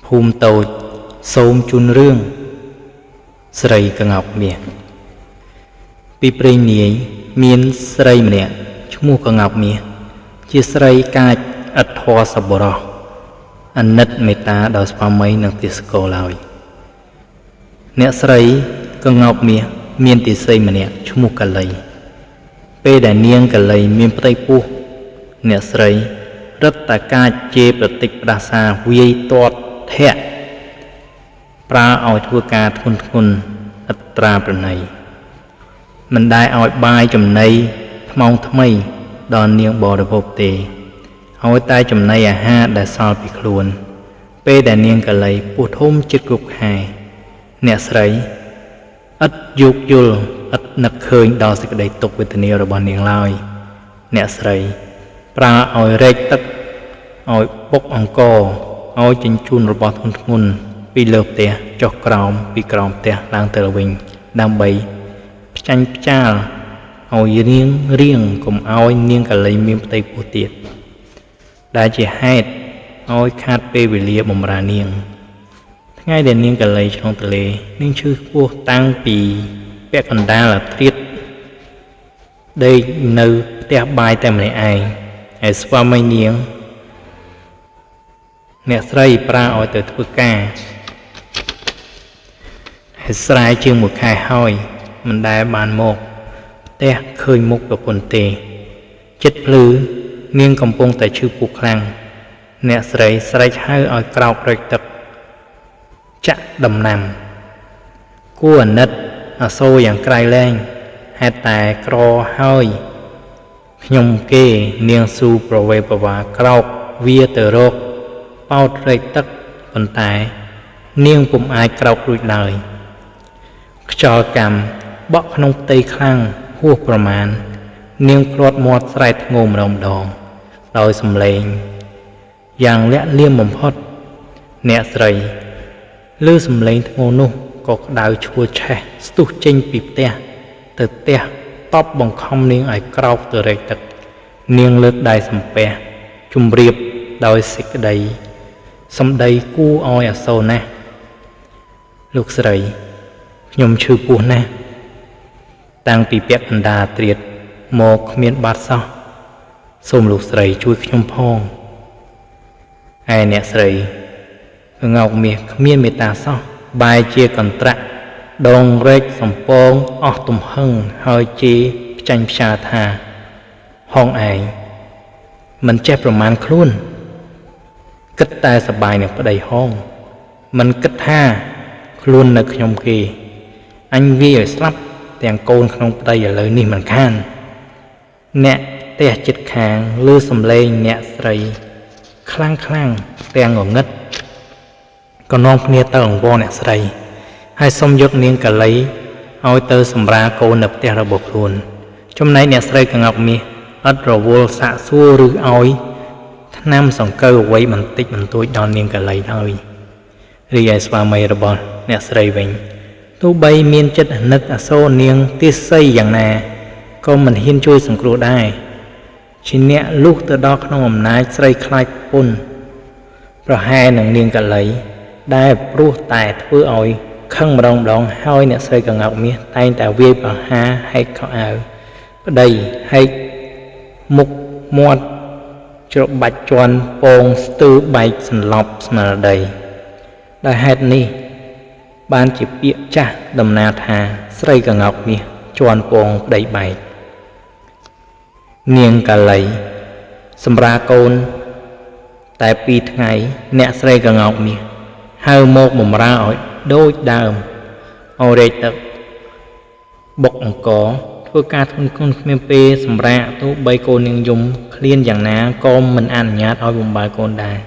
ភូមិតូចសូមជូនរឿងស្រីក្ងោកមាសពីព្រេងនាយមានស្រីម្នាក់ឈ្មោះក្ងោកមាសជាស្រីកាចឥតធម៌សប្បុរសអាណិតមេត្តាដល់ស្វាមីនិងទាសករឡើយអ្នកស្រីក្ងោកមាសមានទាសីម្នាក់ឈ្មោះកាលីពេលដែលនាងកាលីមានផ្ទៃពោះអ្នកស្រីរឹតតែកាចជេរប្រតិចផ្ដាសាវាយទាត់ធាក់ប្រើឲ្យធ្វើការធ្ងន់ធ្ងរឥតត្រាប្រណីមិនដែលឲ្យបាយចំណីថ្មងថ្មីដល់នាងបរិភោគទេឲ្យតែចំណីអាហារដែលសល់ពីខ្លួនពេលដែលនាងកាលីពោះធំជិតគ្រប់ខែអ្នកស្រីឥតយោគយល់ឥតនឹកឃើញដល់សេចក្តីទុក្ខវេទនារបស់នាងឡើយអ្នកស្រីប្រើឲ្យរែកទឹកឲ្យបុកអង្គឲ្យចិញ្ចួនរបស់ធ្ងន់ធ្ងរពីលើផ្ទះចុះក្រោមពីក្រោមផ្ទះឡើងទៅវិញដើម្បីផ្ចាញ់ផ្ចាលឲ្យរៀងកុំឲ្យនាងកាលីមានផ្ទៃពោះទៀតដែលជាហេតុឲ្យខាតពេលវេលាបំរើនាងថ្ងៃដែលនាងកាលីឆ្លងទន្លេនាងឈឺពោះតាំងពីពាក់កណ្ដាលអាធ្រាត្រដេកនៅផ្ទះបាយតែម្នាក់ឯងហើយស្វាមីនាងអ្នកស្រីប្រើឲ្យទៅធ្វើការហើយស្រែជាង1ខែហើយមិនដែលបានមកផ្ទះឃើញមុខប្រពន្ធទេចិត្តភ្លឺនាងកំពុងតែឈឺពោះខ្លាំងអ្នកស្រីស្រែកហៅឲ្យក្រោករែកទឹកចាក់ដំណាំគួរអាណិតអាសូរយ៉ាងក្រៃលែងហេតុតែក្រហើយខ្ញុំគេនាងស៊ូប្រវេប្រវាក្រោកវាទៅរកប៉ោតរែកទឹកប៉ុន្តែនាងពុំអាចក្រោករួចឡើយខ្យល់កម្មបក់ក្នុងផ្ទៃខ្លាំងហួសប្រមាណនាងភ្លាត់មាត់ស្រែកធ្ងោម្ដងដោយសំឡេងយ៉ាងលាក់លៀមបំផុតអ្នកស្រីឮសំឡេងធ្ងោនោះក៏ក្តៅឈួរឆេះស្ទុះចេញពីផ្ទះទៅផ្ទះតបបង្ខំនាងឲ្យក្រោកទៅរែកទឹកនាងលើកដៃសំពះជម្រាបដោយសេចក្តីសម្ដីគួរឲ្យអាសូរណាស់លោកស្រីខ្ញុំឈឺពោះណាស់តាំងពីពាក់កណ្ដាលត្រៀតមកគ្មានបាត់សោះសូមលោកស្រីជួយខ្ញុំផងឯអ្នកស្រីក្ងោកមាសគ្មានមេត្តាសោះបែរជាកន្ត្រាក់ដងរែកសំពងអស់ទំហឹងហើយជេរផ្ចាញ់ផ្ចាលថាហងឯងមិនចេះប្រមាណខ្លួនគិតតែសបាយនឹងប្តីហងមិនគិតថាខ្លួននៅខ្ញុំគេអញវាឲ្យស្លាប់ទាំងកូនក្នុងប្តីឥឡូវនេះមិនខានអ្នកផ្ទះជិតខាងឮសំឡេងអ្នកស្រីខ្លាំងទាំងងងឹតក៏នាំគ្នាទៅអង្វរអ្នកស្រីហើយសុំយកនាងកាលីឲ្យទៅសម្រាលកូននៅផ្ទះរបស់ខ្លួនចំណែកអ្នកស្រីក្ងោកមាសឥតរវល់សាកសួរឬឲ្យថ្នាំសង្កូវអ្វីបន្តិចបន្តួចដល់នាងកាលីហើយរីឯស្វាមីរបស់អ្នកស្រីវិញទោះបីមានចិត្តអាណិតអាសូរនាងទាសីយ៉ាងណាក៏មិនហ៊ានជួយសង្គ្រោះដែរជាអ្នកលុះទៅដល់ក្នុងអំណាចស្រីខ្លាចពុនប្រហែលនឹងនាងកាលីដែលព្រោះតែធ្វើឲ្យខឹងម្ដងហើយអ្នកស្រីក្ងោកមាសតែងតែវាយប្រហារហែកខោអាវប្តីហែកមុខមាត់ច្របាច់ជន់ពងស្ទើរបែកសន្លប់ស្មារតីដោយហេតុនេះបានជាពាក្យចាស់ដំណាលថាស្រីក្ងោកមាសជន់ពងប្តីបែកនាងកាលីសម្រាលកូនតែ2ថ្ងៃអ្នកស្រីក្ងោកមាសហៅមកបម្រើឲ្យដូចដើមឲ្យរែកទឹកបុកអង្គធ្វើការធ្ងន់ធ្ងរគ្មានពេលសម្រាកទោះបីកូននាងយំឃ្លានយ៉ាងណាក៏មិនអនុញ្ញាតឲ្យបំរើកូនដែរ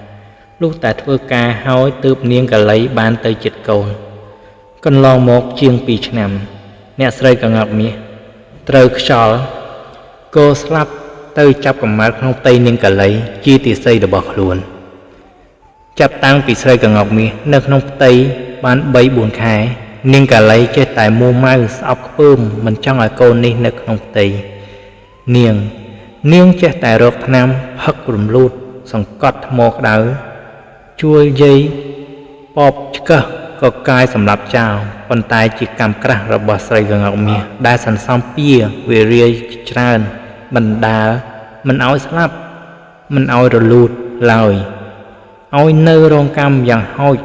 លុះតែធ្វើការហើយទើបនាងកាលីបានទៅជិតកូនកន្លងមកជាង2ឆ្នាំអ្នកស្រីក្ងោកមាសត្រូវខ្យល់ក៏ស្លាប់ទៅចាប់កំណើតក្នុងផ្ទៃនាងកាលីជាទាសីរបស់ខ្លួនចាប់តាំងពីស្រីក្ងោកមាសនៅក្នុងផ្ទៃបាន 3-4 ខែនាងកាលីចេះតែមួម៉ៅស្អប់ខ្ពើមមិនចង់ឲ្យកូននេះនៅក្នុងផ្ទៃនាងចេះតែរកថ្នាំហឹករំលូតសង្កត់ថ្មក្តៅជួលយាយ បបឆ្កឹះក៏កាយសម្រាប់ចោលប៉ុន្តែជាកម្មក្រាស់របស់ស្រីកង្កមាសដែលសន្សំពៀវារាច្រើនបណ្ដាលមិនឲ្យស្លាប់មិនឲ្យរលូតឡើយឲ្យនៅរងកម្មយ៉ាងហោច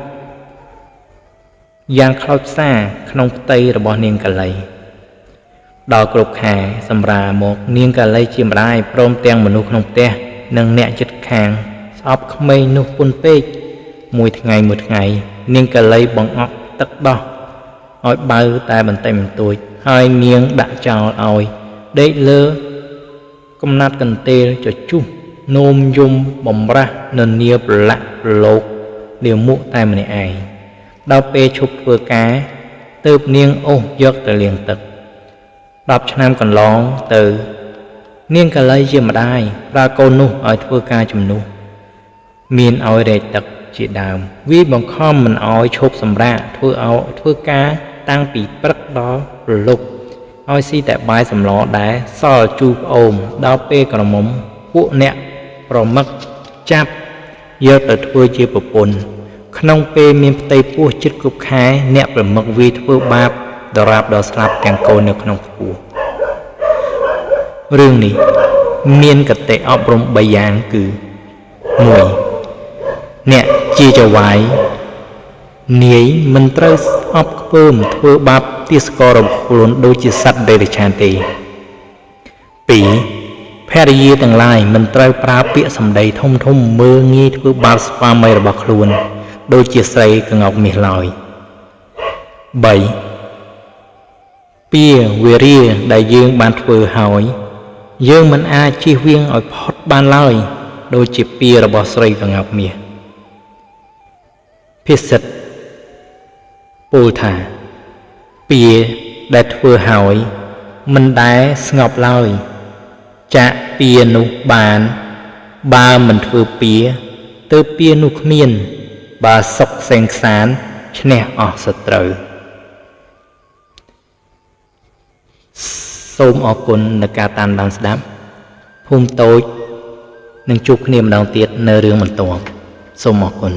យ៉ាងខ្លោចផ្សាក្នុងផ្ទៃរបស់នាងកលីដល់គ្រប់ខែសម្រាមកនាងកលីជាម្ដាយព្រមទាំងមនុស្សក្នុងផ្ទះនិងអ្នកជិតខាងស្អប់ក្មេងនោះពុនពេកមួយថ្ងៃនាងកលីបង្អក់ទឹកដោះឲ្យបើតែបន្តិចបន្តួចហើយនាងដាក់ចោលឲ្យដេកលើកំណាត់កន្ទេលចជុះនោមយំបំរាស់ននាប្រឡាក់ប្រឡោកលាមុខតែម្នាក់ឯងដល់ពេលឈប់ធ្វើការទើបនាងអូសយកទៅលាងទឹក10ឆ្នាំកន្លងទៅនាងកលីជាម្ដាយប្រើកូននោះឲ្យធ្វើការជំនួសមានឲ្យរែកទឹកជាដើមវាបង្ខំមិនឲ្យឈប់សម្រាកធ្វើការតាំងពីព្រឹកដល់ព្រលប់ឲ្យស៊ីតែបាយសម្លដែរសល់ជូរផ្អូមដល់ពេលក្រមុំពួកអ្នកប្រមឹកចាប់យកទៅធ្វើជាប្រពន្ធក្នុងពេលមានផ្ទៃពោះជិតគ្រប់ខែអ្នកប្រមឹកវាធ្វើបាបដរាបដល់ស្លាប់ទាំងកូននៅក្នុងខ្ពស់រឿងនេះមានកតិអប់រំ3យ៉ាងគឺ1អ្នកជាចៅហ្វាយនាយមិនត្រូវអប់ខ្ពើមធ្វើបាបទាសកររបស់ខ្លួនដូចជាសត្វដេរឆានទេ2ភរិយាទាំងឡាយមិនត្រូវប្រើពាក្យសម្ដីធំមើលងាយធ្វើបាបស្វាមីរបស់ខ្លួនដូចជាស្រីក្ងោកមាសឡើយ3ពាវារាដែលយើងបានធ្វើហើយយើងមិនអាចជៀសវាងឲ្យផុតបានឡើយដូចជាពារបស់ស្រីក្ងោកមាសភាសិតពោលថាពាដែលធ្វើហើយមិនដែលស្ងប់ឡើយចាក់ពានោះបានបើមិនធ្វើពាទៅពានោះគ្មានបើសុខសេងខ្សានឈ្នះអស់សត្រូវសូមអរគុណនៅការតាមដានស្ដាប់ភូមិតូចនឹងជួបគ្នាម្ដងទៀតនៅរឿងបន្ទាប់សូមអរគុណ